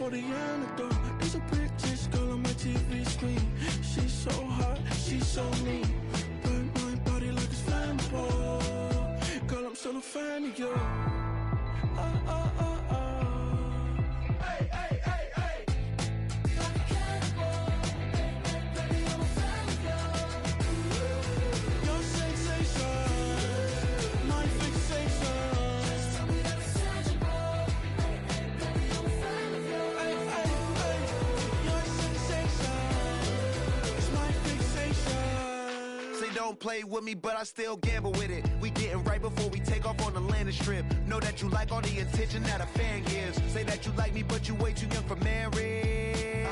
for the antidote. There's a British girl on my TV screen. She's so hot, she's so mean. Burn my body like it's flammable. Girl, I'm still a fan of you. Hey, hey, hey, hey. Like a cannibal. Baby, I'm a fan of you. Your sensation, my fixation. Just tell me that it's tangible. Baby, I'm a fan of you. Hey, hey, hey. Your sensation is my fixation. Say don't play with me, but I still gamble with it. We getting right before we take off on the landing strip. Know that you like all the attention that a fan gives. Say that you like me, but you way too young for marriage.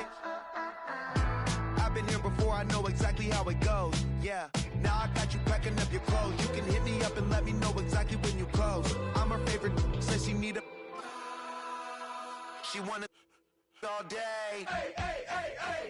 I've been here before, I know exactly how it goes. Yeah, now I got you packing up your clothes. You can hit me up and let me know exactly when you close. I'm her favorite, says she need a. She wanna all day. Hey, hey, hey, hey.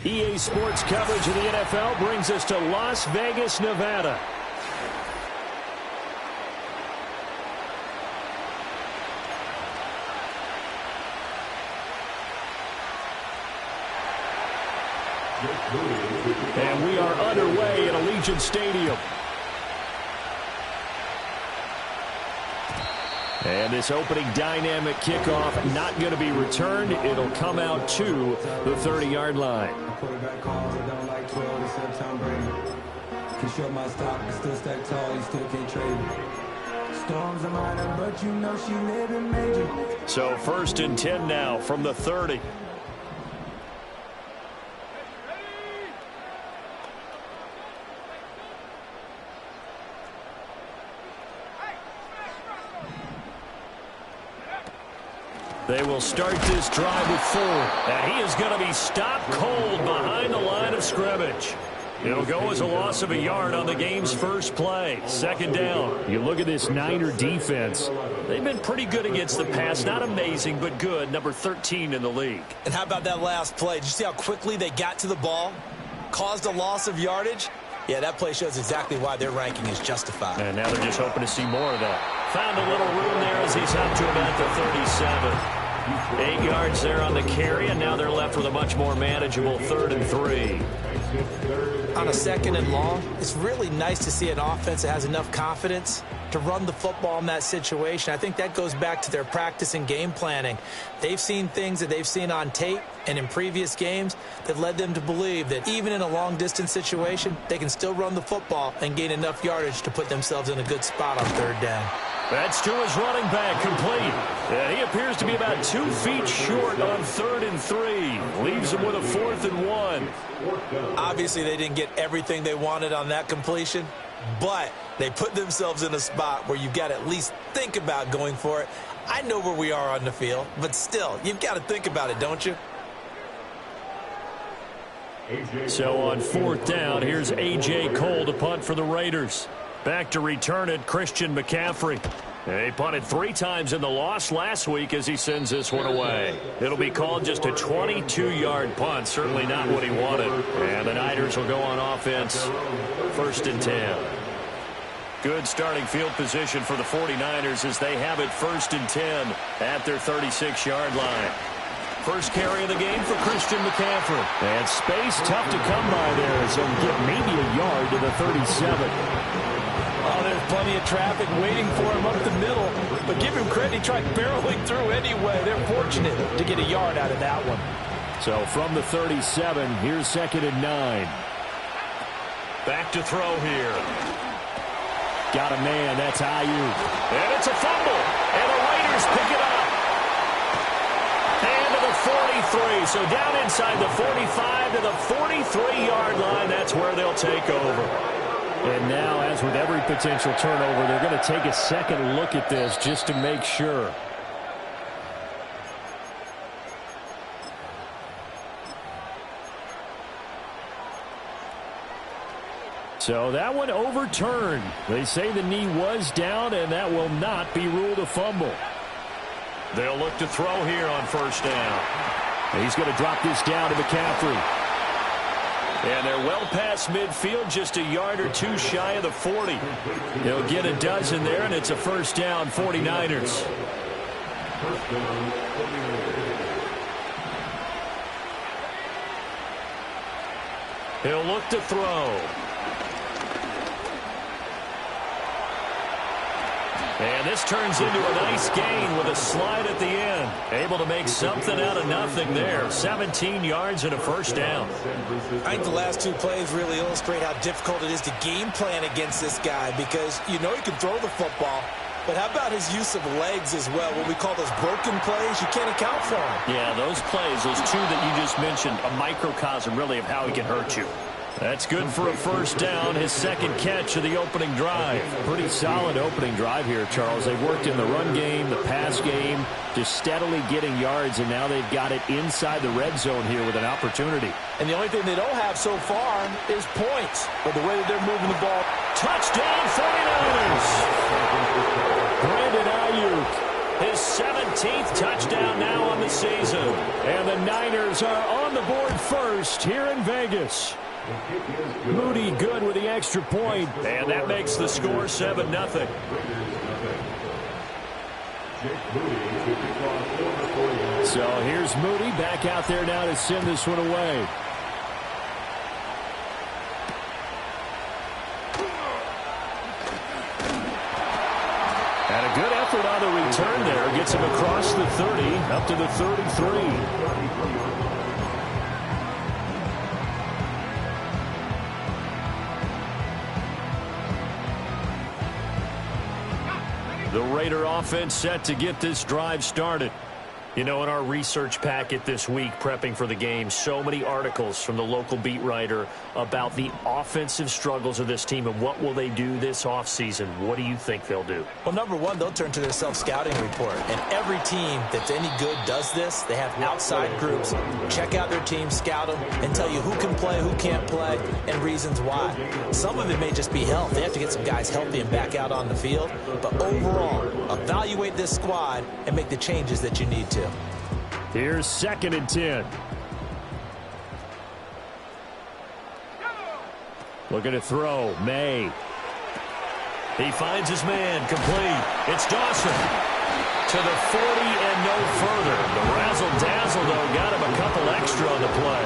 EA Sports coverage of the NFL brings us to Las Vegas, Nevada. And we are underway at Allegiant Stadium. And this opening dynamic kickoff not going to be returned. It'll come out to the 30-yard line. Quarterback call, down like 12, except Tom Brady. Can show my stock, but still stack tall, you still can't trade me. Storms are minor, but you know she living major. So 1st and 10 now from the 30. They will start this drive with Ford. And he is going to be stopped cold behind the line of scrimmage. It'll go as a loss of a yard on the game's first play. 2nd down. You look at this Niner defense. They've been pretty good against the pass. Not amazing, but good. Number 13 in the league. And how about that last play? Did you see how quickly they got to the ball? Caused a loss of yardage? Yeah, that play shows exactly why their ranking is justified. And now they're just hoping to see more of that. Found a little room there as he's up to about the 37. 8 yards there on the carry, and now they're left with a much more manageable 3rd and 3. On a 2nd and long, it's really nice to see an offense that has enough confidence to run the football in that situation. I think that goes back to their practice and game planning. They've seen things that they've seen on tape and in previous games that led them to believe that even in a long-distance situation, they can still run the football and gain enough yardage to put themselves in a good spot on 3rd down. That's to his running back, complete. And he appears to be about 2 feet short on 3rd and 3. Leaves him with a 4th and 1. Obviously, they didn't get everything they wanted on that completion, but they put themselves in a spot where you've got to at least think about going for it. I know where we are on the field, but still, you've got to think about it, don't you? So on 4th down, here's A.J. Cole to punt for the Raiders. Back to return it, Christian McCaffrey. He punted 3 times in the loss last week as he sends this one away. It'll be called just a 22-yard punt, certainly not what he wanted. And the Niners will go on offense, 1st and 10. Good starting field position for the 49ers as they have it 1st and 10 at their 36-yard line. First carry of the game for Christian McCaffrey. And space tough to come by there, so he'll get maybe a yard to the 37. Oh, there's plenty of traffic waiting for him up the middle. But give him credit, he tried barreling through anyway. They're fortunate to get a yard out of that one. So from the 37, here's 2nd and 9. Back to throw here. Got a man, that's Ayuk. And it's a fumble. And the Raiders pick it up. And to the 43. So down inside the 45 to the 43-yard line. That's where they'll take over. And now, as with every potential turnover, they're going to take a second look at this just to make sure. So that one overturned. They say the knee was down, and that will not be ruled a fumble. They'll look to throw here on 1st down. He's going to drop this down to McCaffrey. And they're well past midfield, just a yard or 2 shy of the 40. They'll get a dozen there, and it's a 1st down, 49ers. He'll look to throw. And this turns into a nice gain with a slide at the end. Able to make something out of nothing there. 17 yards and a 1st down. I think the last 2 plays really illustrate how difficult it is to game plan against this guy because you know he can throw the football. But how about his use of legs as well? What we call those broken plays, you can't account for them. Yeah, those plays, those 2 that you just mentioned, a microcosm really of how he can hurt you. That's good for a 1st down, his 2nd catch of the opening drive. Pretty solid opening drive here, Charles. They've worked in the run game, the pass game, just steadily getting yards, and now they've got it inside the red zone here with an opportunity. And the only thing they don't have so far is points. But the way that they're moving the ball. Touchdown, 49ers! Brandon Ayuk, his 17th touchdown now on the season. And the Niners are on the board first here in Vegas. Moody good with the extra point, and that makes the score 7-0. So here's Moody back out there now to send this one away. good effort on the return there. Gets him across the 30, up to the 33. The Raider offense set to get this drive started. You know, in our research packet this week, prepping for the game, so many articles from the local beat writer about the offensive struggles of this team and what will they do this offseason. What do you think they'll do? Well, number one, they'll turn to their self-scouting report. And every team that's any good does this. They have outside groups. Check out their team, scout them, and tell you who can play, who can't play, and reasons why. Some of it may just be health. They have to get some guys healthy and back out on the field. But overall, evaluate this squad and make the changes that you need to. Here's 2nd and 10. Looking to throw. May. He finds his man. Complete. It's Dawson. To the 40 and no further. The razzle-dazzle, though, got him a couple extra on the play.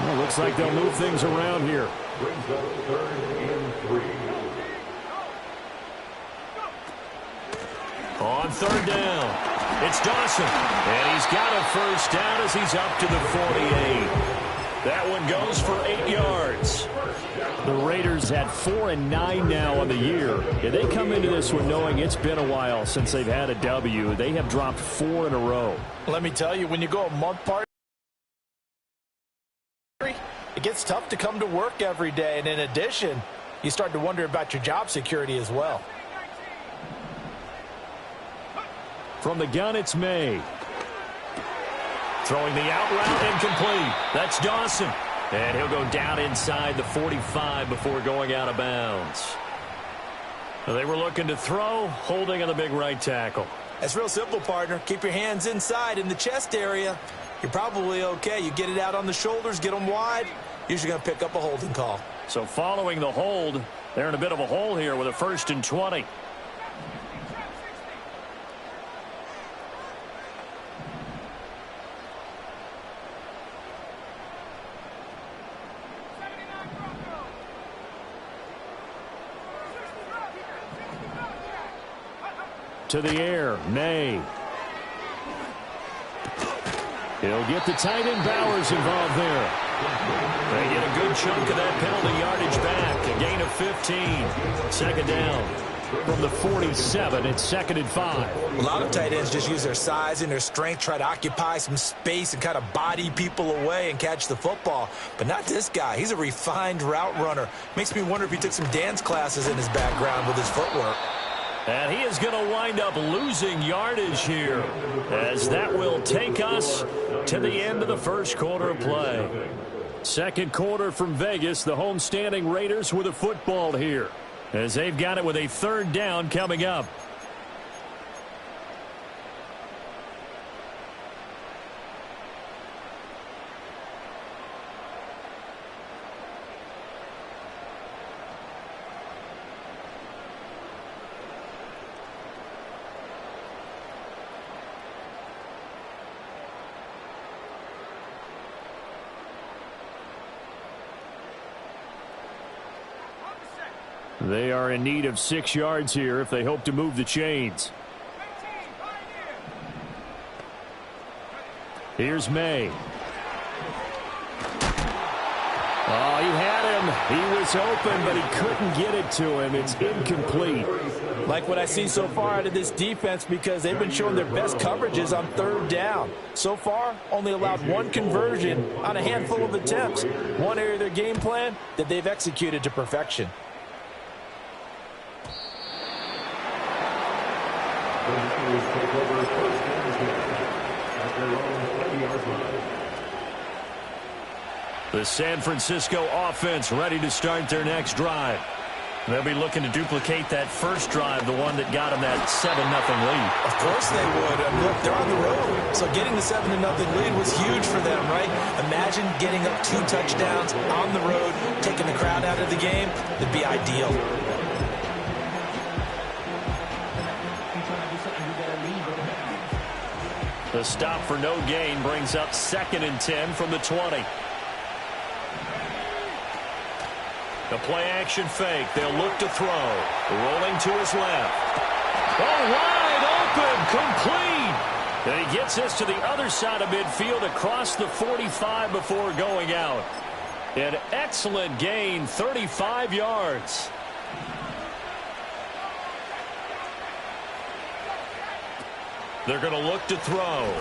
Well, looks like they'll move things around here. Brings up 3rd and 3. On 3rd down, it's Dawson, and he's got a first down as he's up to the 48. That one goes for 8 yards. The Raiders at 4-9 now on the year. Yeah, they come into this one knowing it's been a while since they've had a W. They have dropped 4 in a row. Let me tell you, when you go a month part, it gets tough to come to work every day. And in addition, you start to wonder about your job security as well. From the gun, it's May. Throwing the out route, incomplete. That's Dawson. And he'll go down inside the 45 before going out of bounds. They were looking to throw, holding on the big right tackle. That's real simple, partner. Keep your hands inside in the chest area. You're probably okay. You get it out on the shoulders, get them wide. Usually going to pick up a holding call. So following the hold, they're in a bit of a hole here with a 1st and 20. To the air, May. He'll get the tight end Bowers involved there. They get a good chunk of that penalty yardage back. A gain of 15. 2nd down. From the 47, it's 2nd and 5. A lot of tight ends just use their size and their strength, try to occupy some space and kind of body people away and catch the football. But not this guy. He's a refined route runner. Makes me wonder if he took some dance classes in his background with his footwork. And he is going to wind up losing yardage here, as that will take us to the end of the 1st quarter of play. 2nd quarter from Vegas, the homestanding Raiders with a football here, as they've got it with a 3rd down coming up. They are in need of 6 yards here if they hope to move the chains. Here's May. Oh, he had him. He was open, but he couldn't get it to him. It's incomplete. Like what I see so far out of this defense, because they've been showing their best coverages on 3rd down. So far, only allowed 1 conversion on a handful of attempts. One area of their game plan that they've executed to perfection. The San Francisco offense ready to start their next drive. They'll be looking to duplicate that first drive, the one that got them that 7-0 lead. Of course they would. Look, they're on the road. So getting the 7-0 lead was huge for them, right? Imagine getting up 2 touchdowns on the road, taking the crowd out of the game. It'd be ideal. The stop for no gain brings up 2nd and 10 from the 20. The play action fake. They'll look to throw. Rolling to his left. Oh, wide open, complete. And he gets this to the other side of midfield across the 45 before going out. An excellent gain, 35 yards. They're going to look to throw.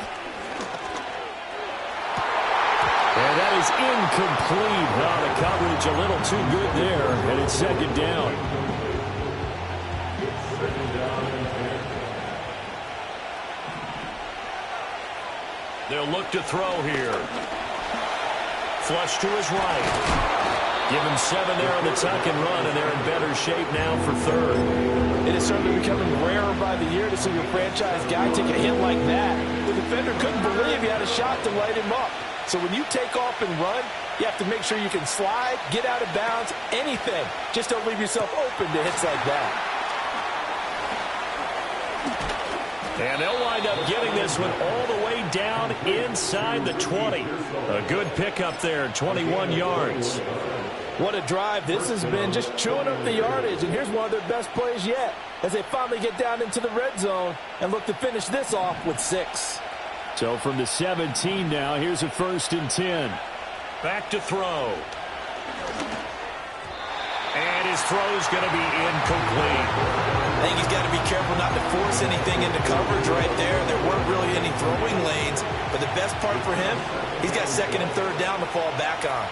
And that is incomplete. Well, the coverage a little too good there, and it's second down. They'll look to throw here. Flush to his right. Give him 7 there on the tuck and run, and they're in better shape now for third. It is certainly becoming rarer by the year to see your franchise guy take a hit like that. The defender couldn't believe he had a shot to light him up. So when you take off and run, you have to make sure you can slide, get out of bounds, anything. Just don't leave yourself open to hits like that. And they'll wind up getting this one all the way down inside the 20. A good pickup there, 21 yards. What a drive this has been, just chewing up the yardage. And here's one of their best plays yet as they finally get down into the red zone and look to finish this off with 6. So from the 17 now, here's a 1st and 10. Back to throw. And his throw's going to be incomplete. I think he's got to be careful not to force anything into coverage right there. There weren't really any throwing lanes. But the best part for him, he's got 2nd and 3rd down to fall back on.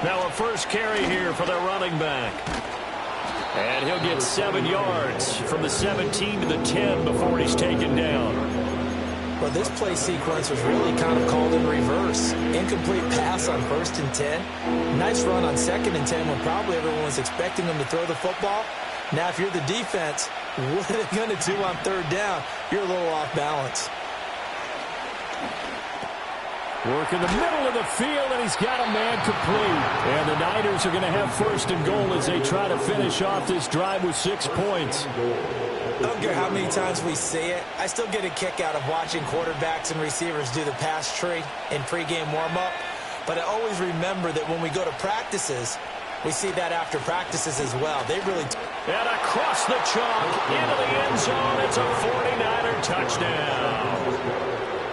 Now a first carry here for their running back. And he'll get 7 yards from the 17 to the 10 before he's taken down. Well, this play sequence was really kind of called in reverse. Incomplete pass on 1st and 10. Nice run on 2nd and 10 when probably everyone was expecting them to throw the football. Now, if you're the defense, what are they going to do on 3rd down? You're a little off balance. Work in the middle of the field, and he's got a man complete. And the Niners are going to have 1st and goal as they try to finish off this drive with 6 points. I don't care how many times we see it. I still get a kick out of watching quarterbacks and receivers do the pass tree in pregame warm-up. But I always remember that when we go to practices, we see that after practices as well. They really... And across the chalk, into the end zone, it's a 49er touchdown.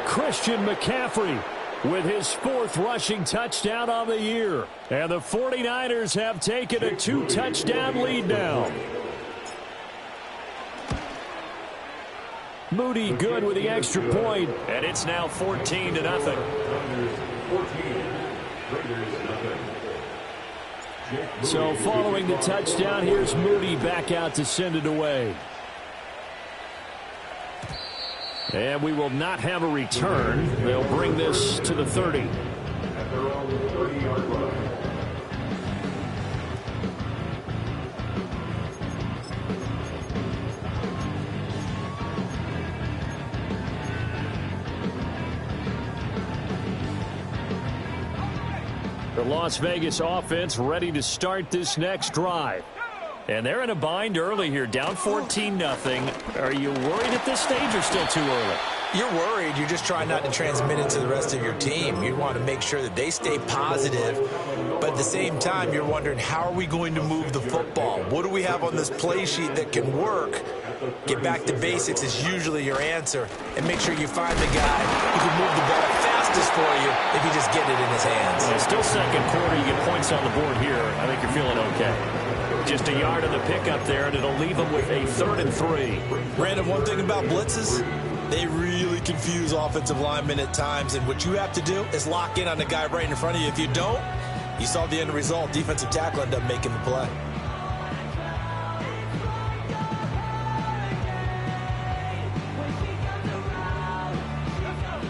Christian McCaffrey with his 4th rushing touchdown on the year. And the 49ers have taken a 2-touchdown lead now. Moody good with the extra point, and it's now 14-0. So following the touchdown, here's Moody back out to send it away. And we will not have a return. They'll bring this to the 30. At their own 30-yard line. The Las Vegas offense ready to start this next drive. And they're in a bind early here, down 14-0. Are you worried at this stage or still too early? You're worried. You're just trying not to transmit it to the rest of your team. You want to make sure that they stay positive. But at the same time, you're wondering, how are we going to move the football? What do we have on this play sheet that can work? Get back to basics is usually your answer. And make sure you find the guy who can move the ball fastest for you if you just get it in his hands. Yeah, still second quarter. You get points on the board here. I think you're feeling okay. Just a yard of the pickup there, and it'll leave them with a 3rd and 3. Brandon, one thing about blitzes, they really confuse offensive linemen at times, and what you have to do is lock in on the guy right in front of you. If you don't, you saw the end result. Defensive tackle ended up making the play.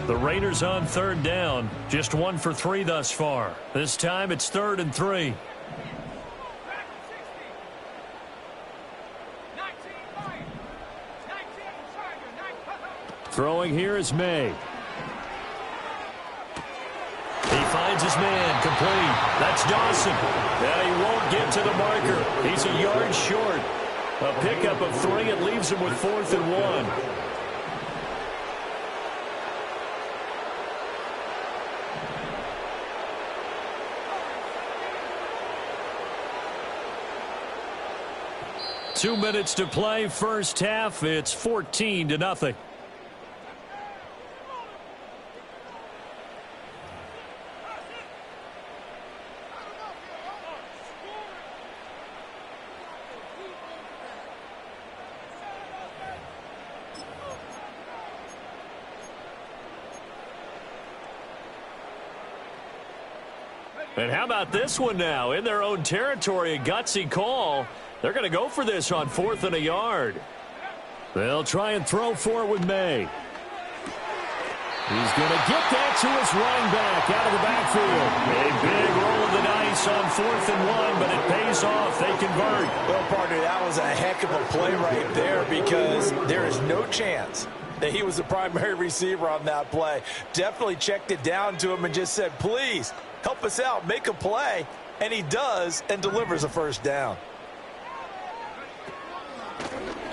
The Raiders on 3rd down. Just 1 for 3 thus far. This time it's 3rd and 3. Throwing here is May. He finds his man, complete. That's Dawson. And he won't get to the marker. He's a yard short. A pickup of 3. It leaves him with 4th and 1. 2 minutes to play, first half. It's 14-0. And how about this one now? In their own territory, a gutsy call. They're going to go for this on 4th and a yard. They'll try and throw for it with May. He's going to get that to his running back out of the backfield. A big roll of the dice on 4th and 1, but it pays off. They convert. Well, partner, that was a heck of a play right there because there is no chance that he was the primary receiver on that play. Definitely checked it down to him and just said, please, help us out, make a play. And he does and delivers a first down.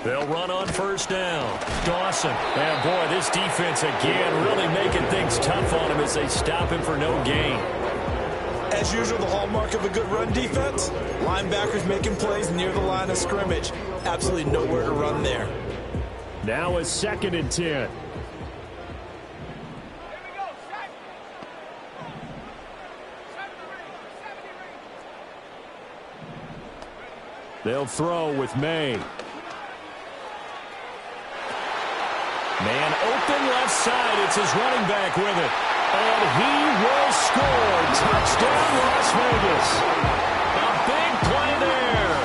They'll run on first down. Dawson. And boy, this defense again really making things tough on him as they stop him for no gain. As usual, the hallmark of a good run defense, linebackers making plays near the line of scrimmage. Absolutely nowhere to run there. Now a 2nd and 10. They'll throw with May. Man open left side. It's his running back with it. And he will score. Touchdown, Las Vegas. A big play there.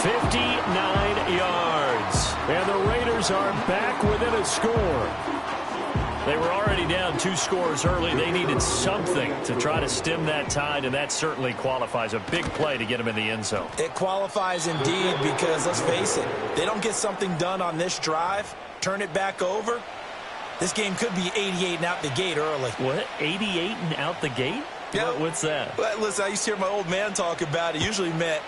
59 yards. And the Raiders are back within a score. They were already down 2 scores early. They needed something to try to stem that tide, and that certainly qualifies. A big play to get them in the end zone. It qualifies indeed because, let's face it, they don't get something done on this drive, turn it back over, this game could be 88 and out the gate early. What? 88 and out the gate? Yeah. What's that? Well, listen, I used to hear my old man talk about it. Usually meant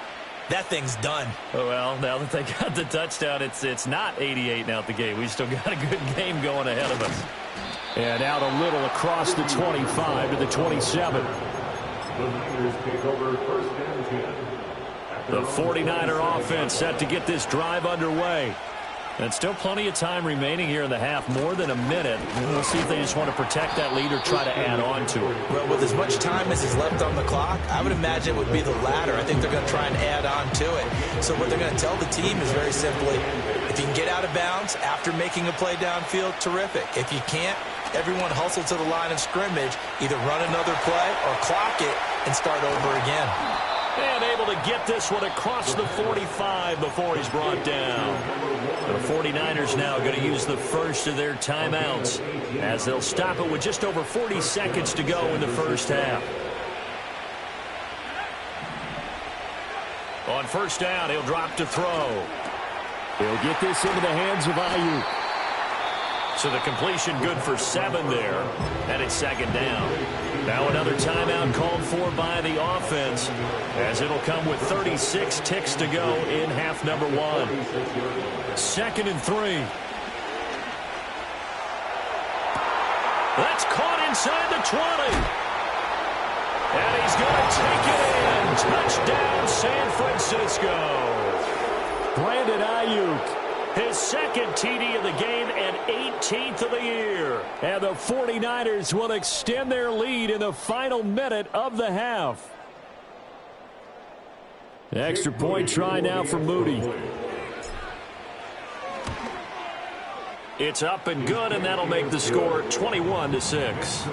that thing's done. Oh, well, now that they got the touchdown, it's not 88 and out the gate. We still got a good game going ahead of us. And out a little across the 25 to the 27. The Niners take over first and 10. The 49er offense set to get this drive underway. And still plenty of time remaining here in the half, more than a minute. And we'll see if they just want to protect that lead or try to add on to it. Well, with as much time as is left on the clock, I would imagine it would be the latter. I think they're going to try and add on to it. So what they're going to tell the team is very simply, if you can get out of bounds after making a play downfield, terrific. If you can't, everyone hustle to the line of scrimmage, either run another play or clock it and start over again. And able to get this one across the 45 before he's brought down. The 49ers now going to use the first of their timeouts as they'll stop it with just over 40 seconds to go in the first half. On first down, he'll drop to throw. He'll get this into the hands of Ayuk. So the completion good for 7 there, and it's 2nd down. Now another timeout called for by the offense, as it'll come with 36 ticks to go in half number 1. 2nd and 3. That's caught inside the 20. And he's going to take it in. Touchdown, San Francisco. Brandon Ayuk. His 2nd TD of the game and 18th of the year. And the 49ers will extend their lead in the final minute of the half. Extra point try now for Moody. It's up and good, and that'll make the score 21-6.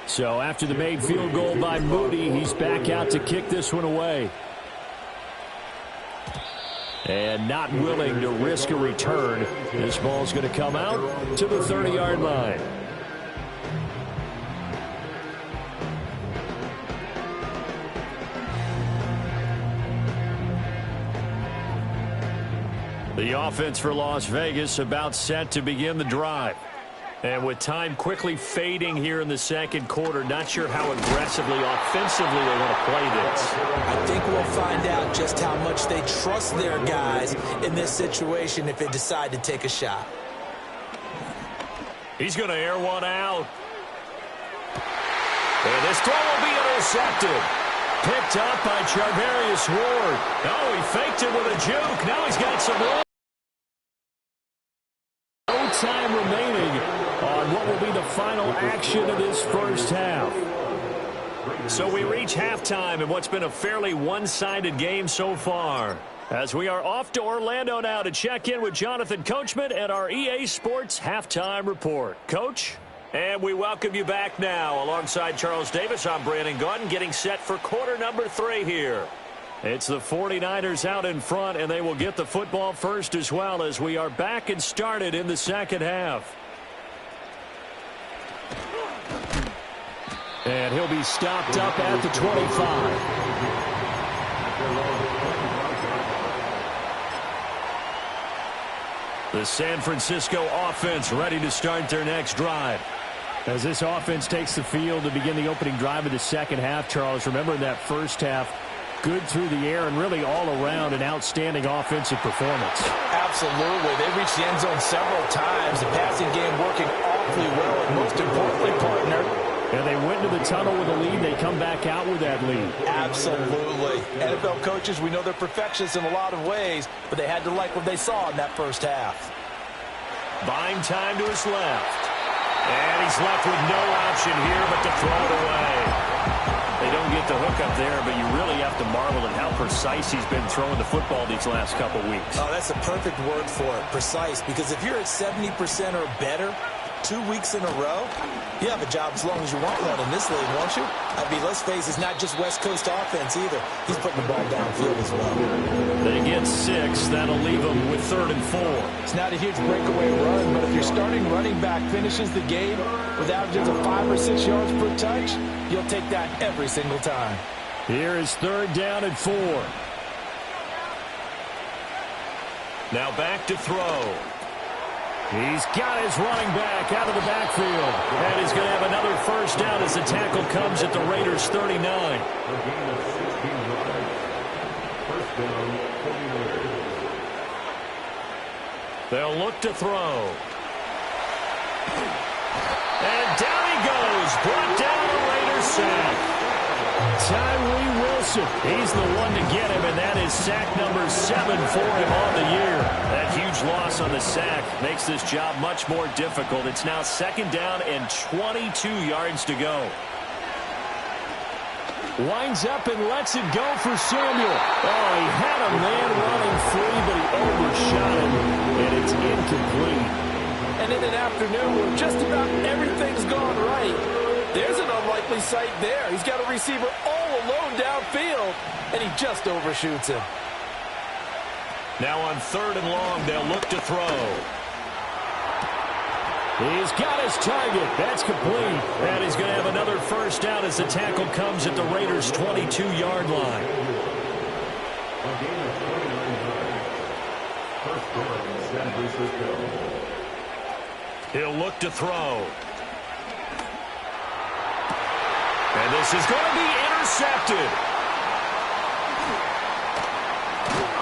So after the made field goal by Moody, he's back out to kick this one away. And not willing to risk a return. This ball's going to come out to the 30-yard line. The offense for Las Vegas about set to begin the drive. And with time quickly fading here in the second quarter, not sure how aggressively, offensively they want to play this. I think we'll find out just how much they trust their guys in this situation if they decide to take a shot. He's going to air one out. And this throw will be intercepted. Picked up by Charvarius Ward. Oh, he faked it with a juke. Now he's got some room. No time remaining on what will be the final action of this first half. So we reach halftime in what's been a fairly one-sided game so far. As we are off to Orlando now to check in with Jonathan Coachman and our EA Sports Halftime Report. Coach? And we welcome you back now. Alongside Charles Davis, I'm Brandon Gunn, getting set for quarter number 3 here. It's the 49ers out in front, and they will get the football first as well as we are back and started in the second half. And he'll be stopped up at the 25. The San Francisco offense ready to start their next drive. As this offense takes the field to begin the opening drive of the second half, Charles, remember in that first half, good through the air and really all around an outstanding offensive performance. Absolutely. They reached the end zone several times. The passing game working awfully well, and most importantly, partner, and they went to the tunnel with a lead. They come back out with that lead. Absolutely. NFL coaches, we know they're perfectionists in a lot of ways, but they had to like what they saw in that first half. Buying time to his left. And he's left with no option here but to throw it away. They don't get the hook up there, but you really have to marvel at how precise he's been throwing the football these last couple weeks. Oh, that's a perfect word for it, precise, because if you're at 70% or better 2 weeks in a row, you have a job as long as you want one in this league, won't you? I mean, let's face it, it's not just West Coast offense either. He's putting the ball downfield as well. They get 6. That'll leave them with 3rd and 4. It's not a huge breakaway run, but if your starting running back finishes the game with averages of 5 or 6 yards per touch, you'll take that every single time. Here is 3rd down and 4. Now back to throw. He's got his running back out of the backfield. And he's going to have another first down as the tackle comes at the Raiders' 39. They'll look to throw. And down he goes. Brought down a Raiders sack. Tyree Wilson, he's the one to get him, and that is sack number 7 for him on the year. That huge loss on the sack makes this job much more difficult. It's now 2nd down and 22 yards to go. Winds up and lets it go for Samuel. Oh, he had a man running free, but he overshot him, and it's incomplete. And in an afternoon where just about everything's gone right, there's an unlikely sight there. He's got a receiver all alone downfield, and he just overshoots him. Now on 3rd and long, they'll look to throw. He's got his target. That's complete. And he's going to have another first down as the tackle comes at the Raiders' 22-yard line. He'll look to throw. And this is going to be intercepted.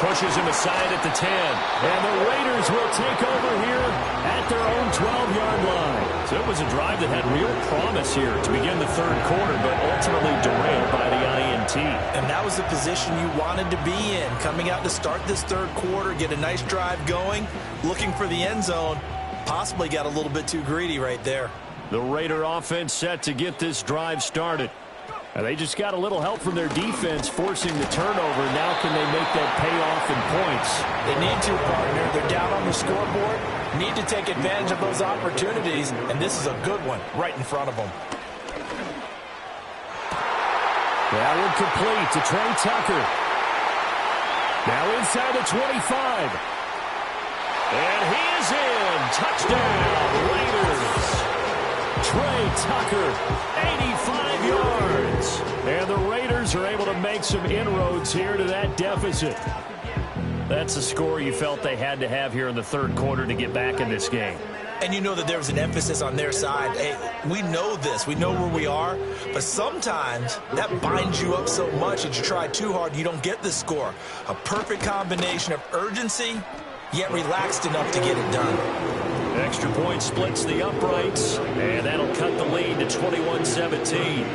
Pushes him aside at the 10. And the Raiders will take over here at their own 12-yard line. So it was a drive that had real promise here to begin the 3rd quarter, but ultimately derailed by the INT. And that was the position you wanted to be in. Coming out to start this 3rd quarter, get a nice drive going, looking for the end zone. Possibly got a little bit too greedy right there. The Raider offense set to get this drive started. And they just got a little help from their defense forcing the turnover. Now can they make that pay off in points? They need to, partner. They're down on the scoreboard. Need to take advantage of those opportunities. And this is a good one right in front of them. That one complete to Trey Tucker. Now inside the 25. And he is in. Touchdown, Raiders. Trey Tucker, 85 yards. And the Raiders are able to make some inroads here to that deficit. That's a score you felt they had to have here in the 3rd quarter to get back in this game. And you know that there was an emphasis on their side. Hey, we know this. We know where we are. But sometimes that binds you up so much that you try too hard, you don't get the score. A perfect combination of urgency, yet relaxed enough to get it done. Extra point splits the uprights, and that'll cut the lead to 21-17.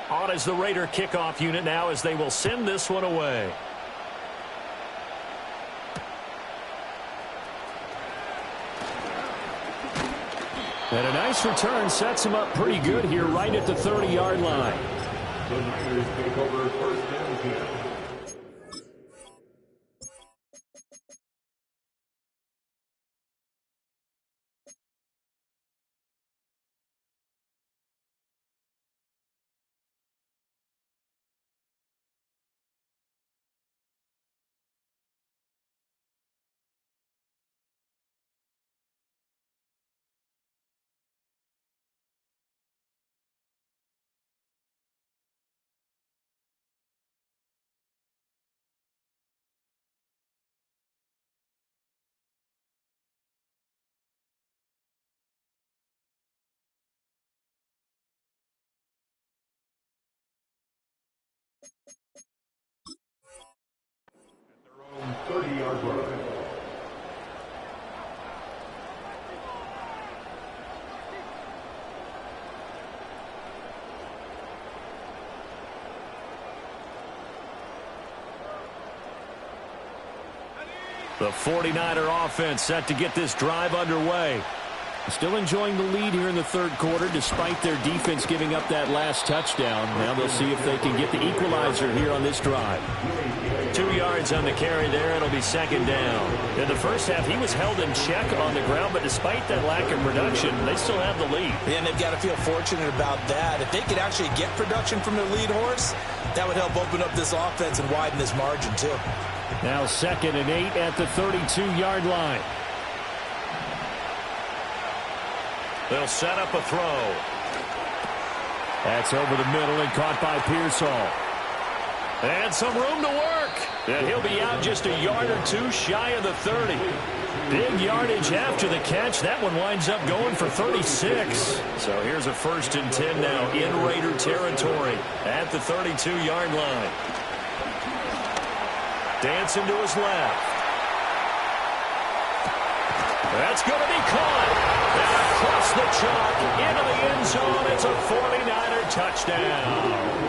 On as the Raider kickoff unit now as they will send this one away. And a nice return sets him up pretty good here right at the 30-yard line. The Niners take over first down 10. At their own 30-yard line. The 49er offense set to get this drive underway. Still enjoying the lead here in the third quarter despite their defense giving up that last touchdown. Now they'll see if they can get the equalizer here on this drive. 2 yards on the carry there. It'll be second down. In the first half, he was held in check on the ground, but despite that lack of production, they still have the lead. And they've got to feel fortunate about that. If they could actually get production from their lead horse, that would help open up this offense and widen this margin too. Now 2nd and 8 at the 32-yard line. They'll set up a throw. That's over the middle and caught by Pearsall. And some room to work. And he'll be out just a yard or two shy of the 30. Big yardage after the catch. That one winds up going for 36. So here's a 1st and 10 now in Raider territory at the 32-yard line. Dancing to his left. That's going to be caught. And across the chalk into the end zone. It's a 49er touchdown.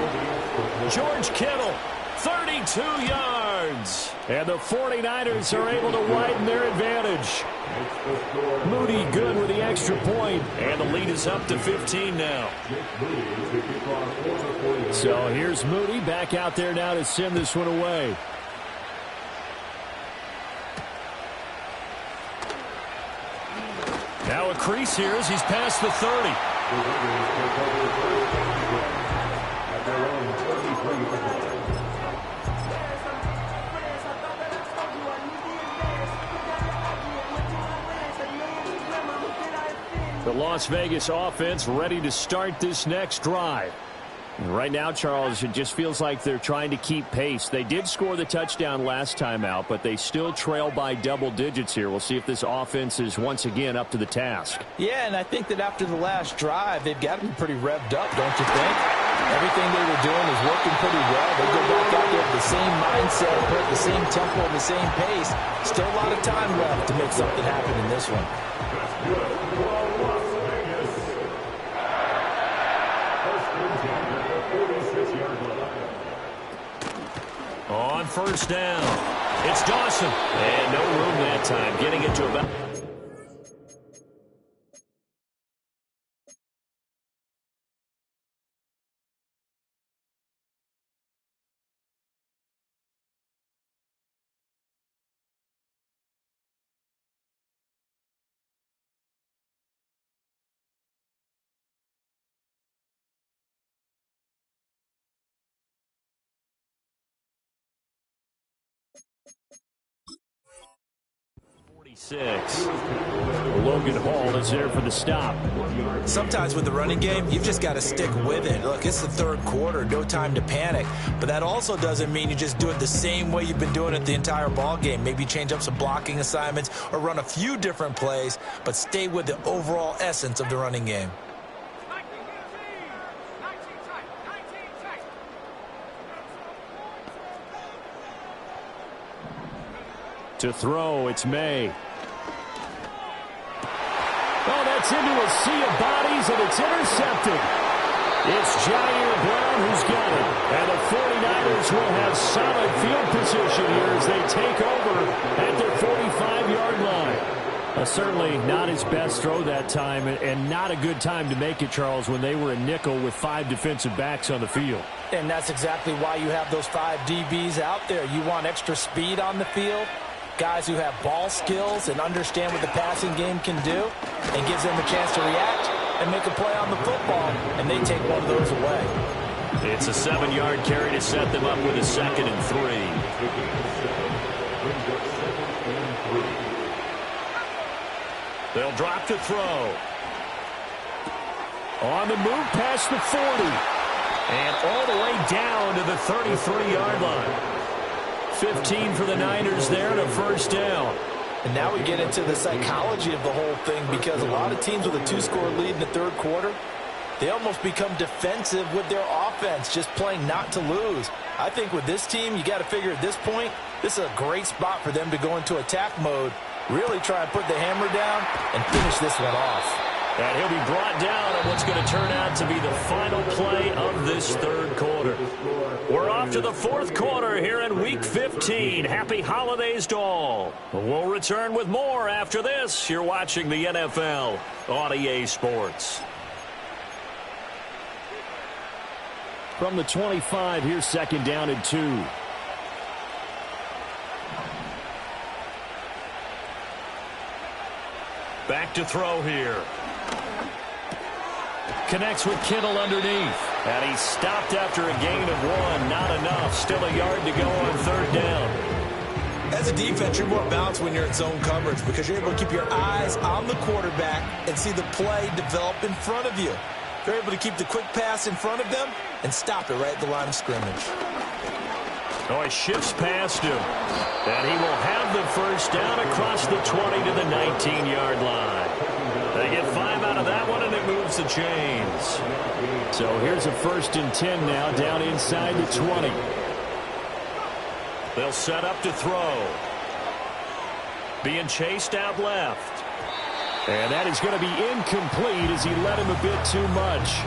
George Kittle, 32 yards. And the 49ers are able to widen their advantage. Moody good with the extra point. And the lead is up to 15 now. So here's Moody back out there now to send this one away. Now a crease here as he's past the 30. The Las Vegas offense ready to start this next drive. And right now, Charles, it just feels like they're trying to keep pace. They did score the touchdown last time out, but they still trail by double digits here. We'll see if this offense is once again up to the task. Yeah, and I think that after the last drive, they've got to be pretty revved up, don't you think? Everything they were doing is working pretty well. They go back out there with the same mindset, put the same tempo, the same pace. Still a lot of time left to make something happen in this one. On 1st down, it's Dawson. And no room that time, getting it to about... Logan Hall is there for the stop. Sometimes with the running game, you've just got to stick with it. Look, it's the third quarter, no time to panic. But that also doesn't mean you just do it the same way you've been doing it the entire ball game. Maybe change up some blocking assignments or run a few different plays, but stay with the overall essence of the running game. To throw, it's May. Oh, that's into a sea of bodies, and it's intercepted. It's Jair Brown who's got it. And the 49ers will have solid field position here as they take over at their 45-yard line. Certainly not his best throw that time, and not a good time to make it, Charles, when they were a nickel with 5 defensive backs on the field. And that's exactly why you have those 5 DBs out there. You want extra speed on the field, guys who have ball skills and understand what the passing game can do, and gives them a chance to react and make a play on the football, and they take one of those away. It's a 7-yard carry to set them up with a 2nd and 3. They'll drop to throw. On the move past the 40. And all the way down to the 33-yard line. 15 for the Niners there and a first down. And now we get into the psychology of the whole thing, because a lot of teams with a 2-score lead in the third quarter, they almost become defensive with their offense, just playing not to lose. I think with this team, you got to figure at this point, this is a great spot for them to go into attack mode, really try and put the hammer down and finish this one off. And he'll be brought down on what's going to turn out to be the final play of this third quarter. We're off to the fourth quarter here in Week 15. Happy holidays to all. We'll return with more after this. You're watching the NFL on EA Sports. From the 25, here's 2nd down and 2. Back to throw here. Connects with Kittle underneath. And he's stopped after a gain of 1. Not enough. Still a yard to go on 3rd down. As a defense, you're more balanced when you're in zone coverage, because you're able to keep your eyes on the quarterback and see the play develop in front of you. You're able to keep the quick pass in front of them and stop it right at the line of scrimmage. Oh, he shifts past him. And he will have the first down across the 20 to the 19-yard line. They get 5 out of that one, and it moves the chains. So here's a 1st and 10 now, down inside the 20. They'll set up to throw. Being chased out left. And that is going to be incomplete as he led him a bit too much.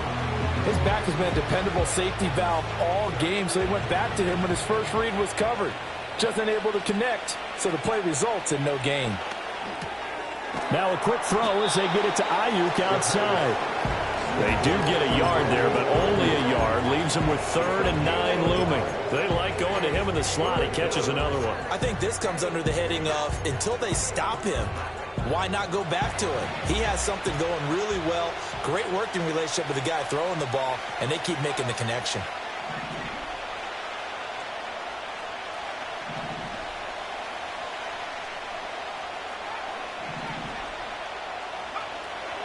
His back has been a dependable safety valve all game, so they went back to him when his first read was covered. Just unable to connect, so the play results in no gain. Now a quick throw as they get it to Ayuk outside. They do get a yard there, but only a yard. Leaves him with 3rd and 9 looming. They like going to him in the slot. He catches another one. I think this comes under the heading of, until they stop him, why not go back to it? He has something going really well. Great working relationship with the guy throwing the ball, and they keep making the connection.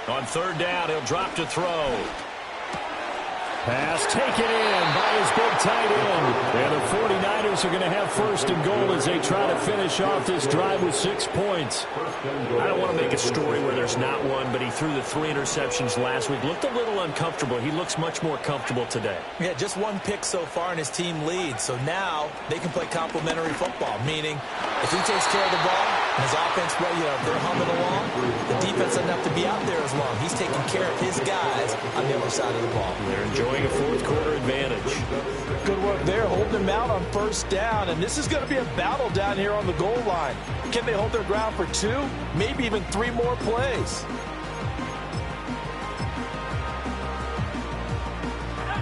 On 3rd down, he'll drop to throw. Pass taken in by his big tight end. And the 49ers are going to have 1st and goal as they try to finish off this drive with 6 points. I don't want to make a story where there's not one, but he threw the 3 interceptions last week. Looked a little uncomfortable. He looks much more comfortable today. Yeah, just 1 pick so far and his team leads. So now they can play complementary football, meaning if he takes care of the ball and his offense, well, they're humming along, the defense doesn't have to be out there as long. He's taking care of his guys on the other side of the ball. They're enjoying a 4th quarter advantage. Good work there, holding them out on 1st down, and this is going to be a battle down here on the goal line. Can they hold their ground for 2, maybe even 3 more plays?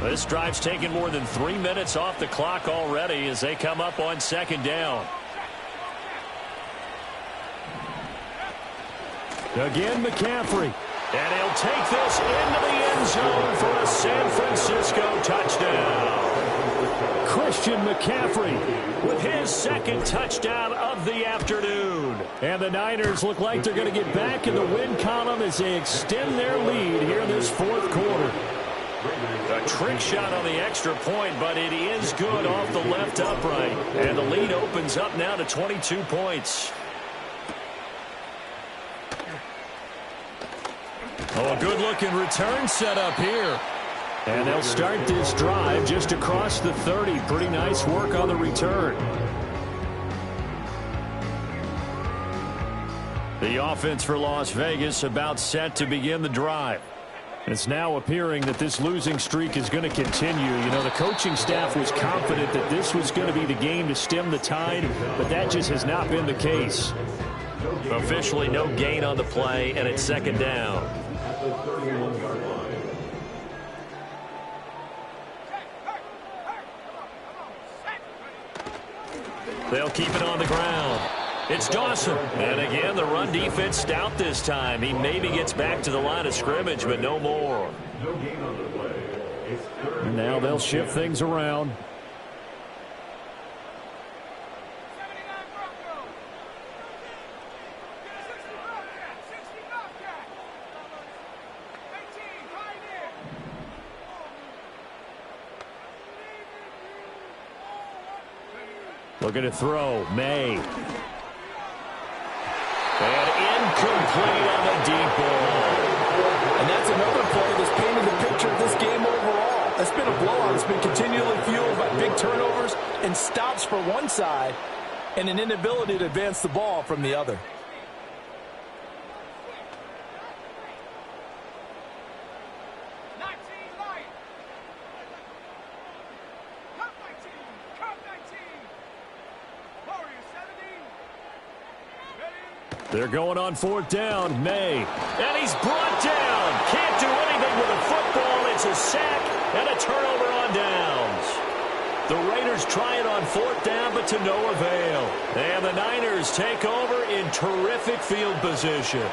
This drive's taken more than 3 minutes off the clock already as they come up on 2nd down. Again, McCaffrey. And he'll take this into the end zone for a San Francisco touchdown. Christian McCaffrey with his 2nd touchdown of the afternoon. And the Niners look like they're going to get back in the win column as they extend their lead here in this 4th quarter. A trick shot on the extra point, but it is good off the left upright. And the lead opens up now to 22 points. Oh, a good-looking return set up here. And they'll start this drive just across the 30. Pretty nice work on the return. The offense for Las Vegas about set to begin the drive. It's now appearing that this losing streak is going to continue. You know, the coaching staff was confident that this was going to be the game to stem the tide, but that just has not been the case. Officially no gain on the play, and it's second down. At the 31-yard line. They'll keep it on the ground. It's Dawson. And again, the run defense stout this time. He maybe gets back to the line of scrimmage, but no more. No gain on the play. It's third. And now they'll shift things around. Looking to throw. May. And incomplete on the deep ball. And that's another play that's painted the picture of this game overall. It's been a blowout. It's been continually fueled by big turnovers and stops for one side and an inability to advance the ball from the other. They're going on fourth down. May. And he's brought down. Can't do anything with the football. It's a sack and a turnover on downs. The Raiders try it on fourth down, but to no avail. And the Niners take over in terrific field position.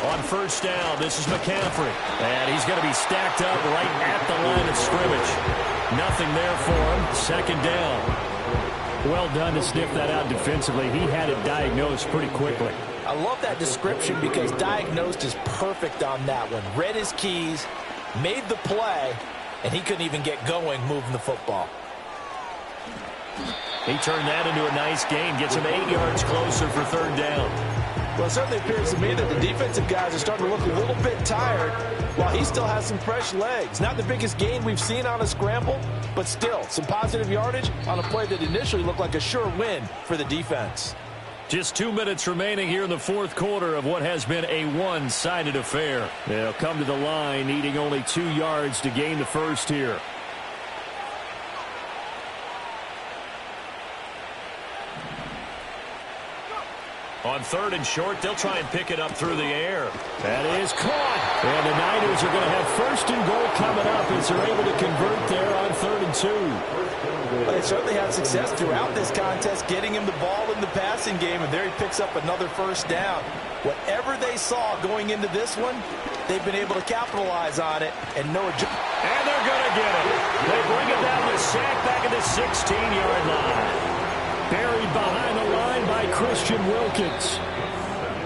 On first down, this is McCaffrey. And he's going to be stacked up right at the line of scrimmage. Nothing there for him. Second down. Well done to sniff that out defensively. He had it diagnosed pretty quickly. I love that description because diagnosed is perfect on that one. Read his keys, made the play, and he couldn't even get going moving the football. He turned that into a nice gain. Gets him 8 yards closer for third down. Well, it certainly appears to me that the defensive guys are starting to look a little bit tired while he still has some fresh legs. Not the biggest gain we've seen on a scramble, but still some positive yardage on a play that initially looked like a sure win for the defense. Just 2 minutes remaining here in the fourth quarter of what has been a one-sided affair. They'll come to the line needing only 2 yards to gain the first here. On third and short, they'll try and pick it up through the air. That is caught. And the Niners are going to have first and goal coming up as they're able to convert there on 3rd and 2. Well, they certainly had success throughout this contest, getting him the ball in the passing game, and there he picks up another first down. Whatever they saw going into this one, they've been able to capitalize on it, and no adjustment. And they're going to get it. They bring it down the sack back at the 16-yard line. Buried behind the line by Christian Wilkins.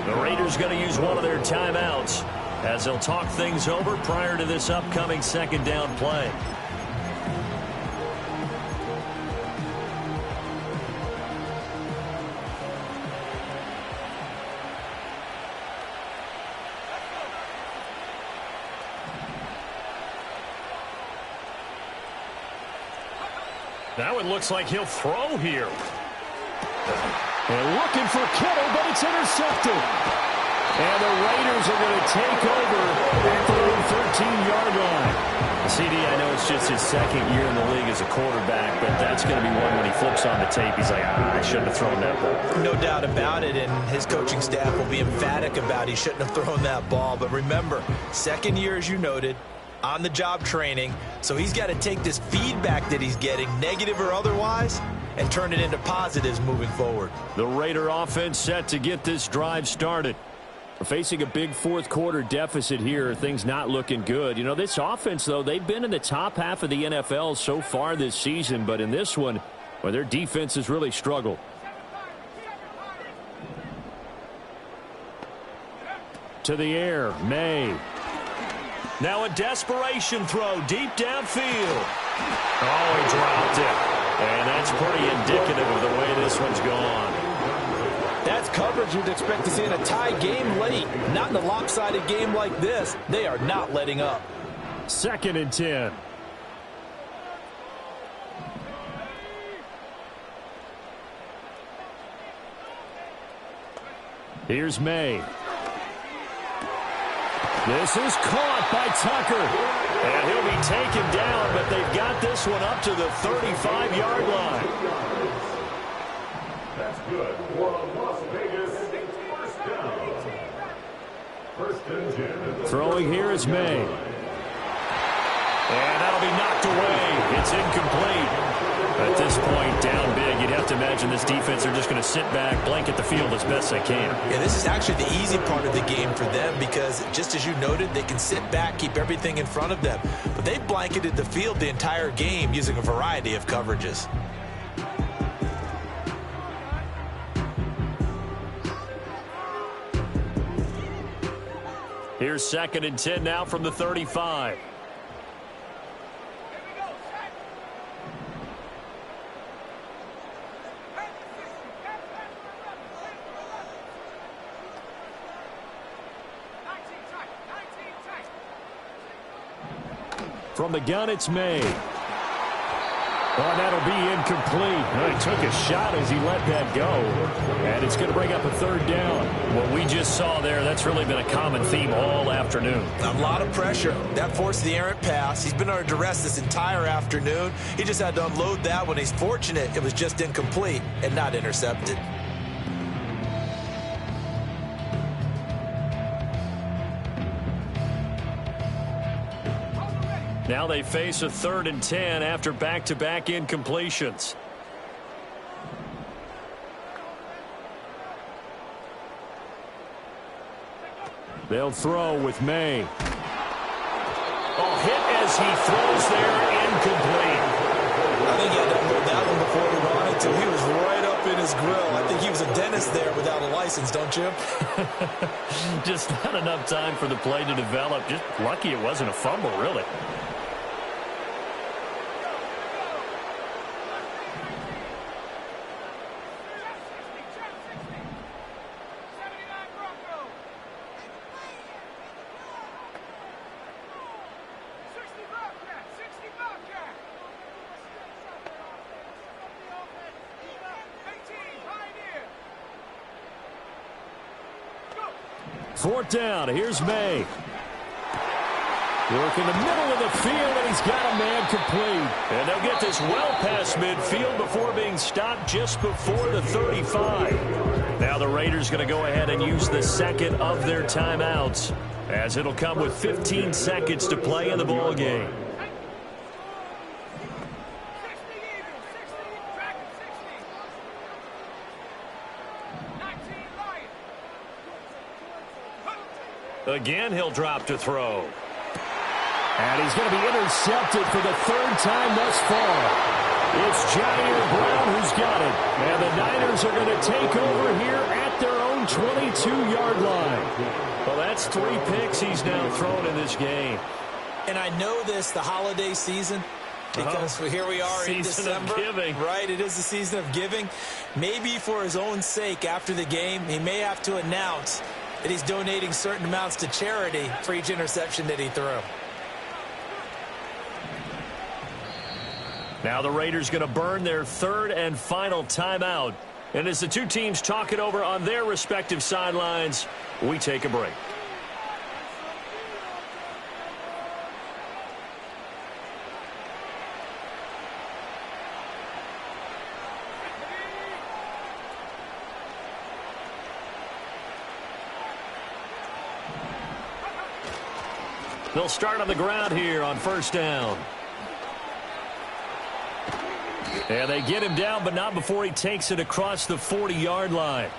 The Raiders going to use one of their timeouts as they'll talk things over prior to this upcoming second down play. Now it looks like he'll throw here. They're looking for Kittle, but it's intercepted. And the Raiders are going to take over at their own 13-yard line. CD, I know it's just his second year in the league as a quarterback, but that's going to be one when he flips on the tape. He's like, I shouldn't have thrown that ball. No doubt about it, and his coaching staff will be emphatic about he shouldn't have thrown that ball. But remember, second year, as you noted, on-the-job training, so he's got to take this feedback that he's getting, negative or otherwise, and turn it into positives moving forward. The Raider offense set to get this drive started. We're facing a big fourth quarter deficit here. Things not looking good. You know, this offense, though, they've been in the top half of the NFL so far this season, but in this one, well, their defense has really struggled. To the air, May. Now a desperation throw deep downfield. Oh, he dropped it. And that's pretty indicative of the way this one's gone. That's coverage you'd expect to see in a tie game late. Not in a lopsided game like this. They are not letting up. 2nd and 10. Here's May. This is caught by Tucker. And he'll be taken down, but they've got this one up to the 35-yard line. That's good for Las Vegas. First and 10. Throwing here is May. And that'll be knocked away. It's incomplete. At this point, down big, you'd have to imagine this defense are just going to sit back, blanket the field as best they can. Yeah, this is actually the easy part of the game for them because, just as you noted, they can sit back, keep everything in front of them. But they blanketed the field the entire game using a variety of coverages. Here's 2nd and 10 now from the 35. From the gun, it's May. Oh, that'll be incomplete. He took a shot as he let that go. And it's going to bring up a 3rd down. What we just saw there, that's really been a common theme all afternoon. A lot of pressure. That forced the errant pass. He's been under duress this entire afternoon. He just had to unload that one. He's fortunate it was just incomplete and not intercepted. Now they face a 3rd and 10 after back-to-back incompletions. They'll throw with May. Oh, hit as he throws there, incomplete. I think he had to unload that one before he wanted to. He was right up in his grill. I think he was a dentist there without a license, don't you? Just not enough time for the play to develop. Just lucky it wasn't a fumble, really. Fourth down. Here's May. Work in the middle of the field, and he's got a man complete. And they'll get this well past midfield before being stopped just before the 35. Now the Raiders going to go ahead and use the 2nd of their timeouts, as it'll come with 15 seconds to play in the ball game. Again, he'll drop to throw. And he's going to be intercepted for the 3rd time thus far. It's Jair Brown who's got it. And the Niners are going to take over here at their own 22-yard line. Well, that's 3 picks he's now thrown in this game. And I know this, the holiday season, because here we are in December. Season of giving. Right, it is the season of giving. Maybe for his own sake after the game, he may have to announce that he's donating certain amounts to charity for each interception that he threw. Now the Raiders going to burn their 3rd and final timeout. And as the two teams talk it over on their respective sidelines, we take a break. They'll start on the ground here on 1st down. And they get him down, but not before he takes it across the 40-yard line.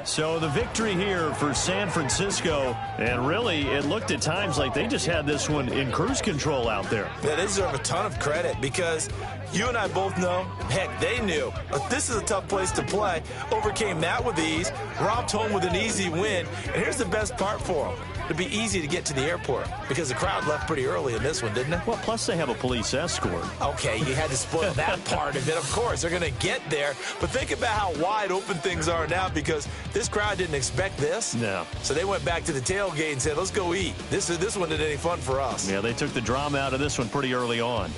So the victory here for San Francisco, and really it looked at times like they just had this one in cruise control out there. Yeah, they deserve a ton of credit because you and I both know, heck, they knew, but this is a tough place to play. Overcame that with ease, romped home with an easy win, and here's the best part for them. It'd be easy to get to the airport because the crowd left pretty early in this one, didn't it? Well, plus they have a police escort. Okay, you had to spoil that part of it. Of course, they're going to get there. But think about how wide open things are now because this crowd didn't expect this. No. So they went back to the tailgate and said, let's go eat. This one isn't any fun for us. Yeah, they took the drama out of this one pretty early on.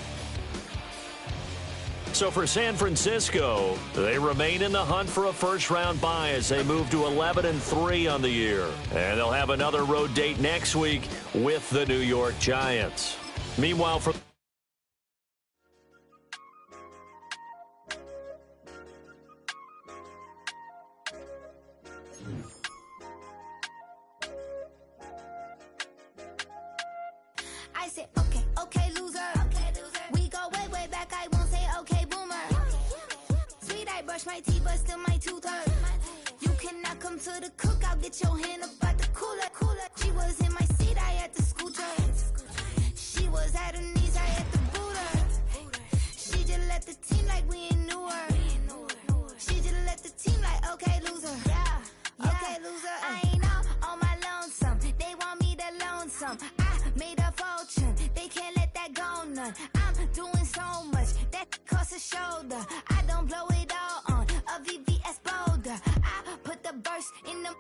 So for San Francisco, they remain in the hunt for a first-round bye as they move to 11-3 on the year. And they'll have another road date next week with the New York Giants. Meanwhile, for I said, okay, okay, loser. We go way, way back. I won't say, okay, boomer. Sweet, I brush my teeth, but still my tooth hurt. You cannot come to the cookout, get your hand up at the cooler. She was in my seat, I had to scoot her. She was at her knees, I had to boot her. She just let the team like we ain't knew her. She just let the team like, okay, loser. Okay, loser. I ain't on my lonesome. They want me to lonesome. I made a fortune. They can't let that go none. I'm doing so much that costs a shoulder. I don't blow it all on a VVS boulder. I put the verse in the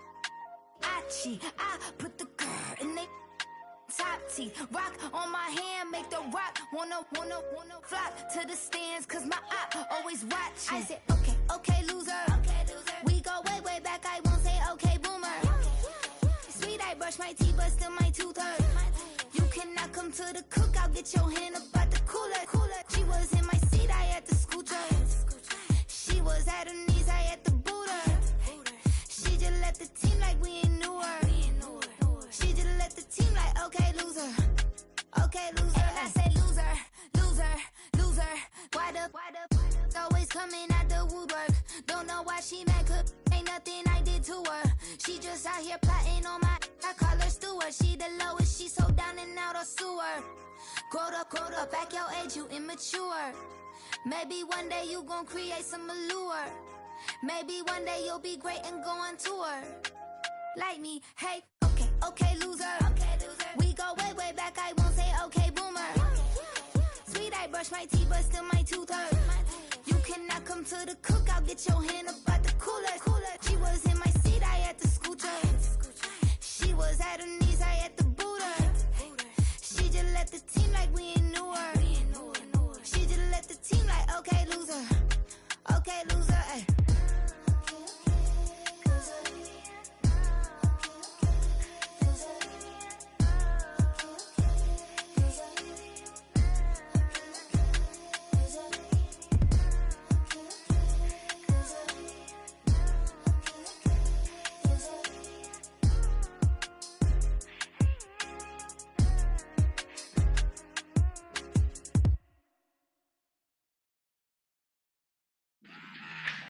Achi. I put the girl in the top T. Rock on my hand, make the rock wanna flock to the stands, cause my eye always watching. I said, okay, okay, loser. We go way, way back, I won't say okay, boomer. Sweet, I brush my teeth, but still my tooth hurt. You cannot come to the cookout, get your hand up at the cooler. She was in my seat, I had to scoot her. She was at her knees, I had to boot her. She just let the team like we ain't knew her. She just let the team like, okay, loser. Okay, loser. And I said, loser, loser, loser. Why the always coming at the woodwork? Don't know why she mad, cause ain't nothing I did to her. She just out here plotting on my, I call her steward. She the lowest, she so down and out of sewer. Growed up, back your age, you immature. Maybe one day you gon' create some allure. Maybe one day you'll be great and go on tour. Like me, hey, okay, okay, loser. We go way, way back, I won't say okay, boomer. Sweet, I brush my teeth, but still my tooth hurt. You cannot come to the cookout, get your hand up at the cooler. She was in my seat, I had to scoot her. She was at her knees, I had to boot her. She just let the team like we ain't knew her. She just let the team like, okay, loser. Okay, loser, ay.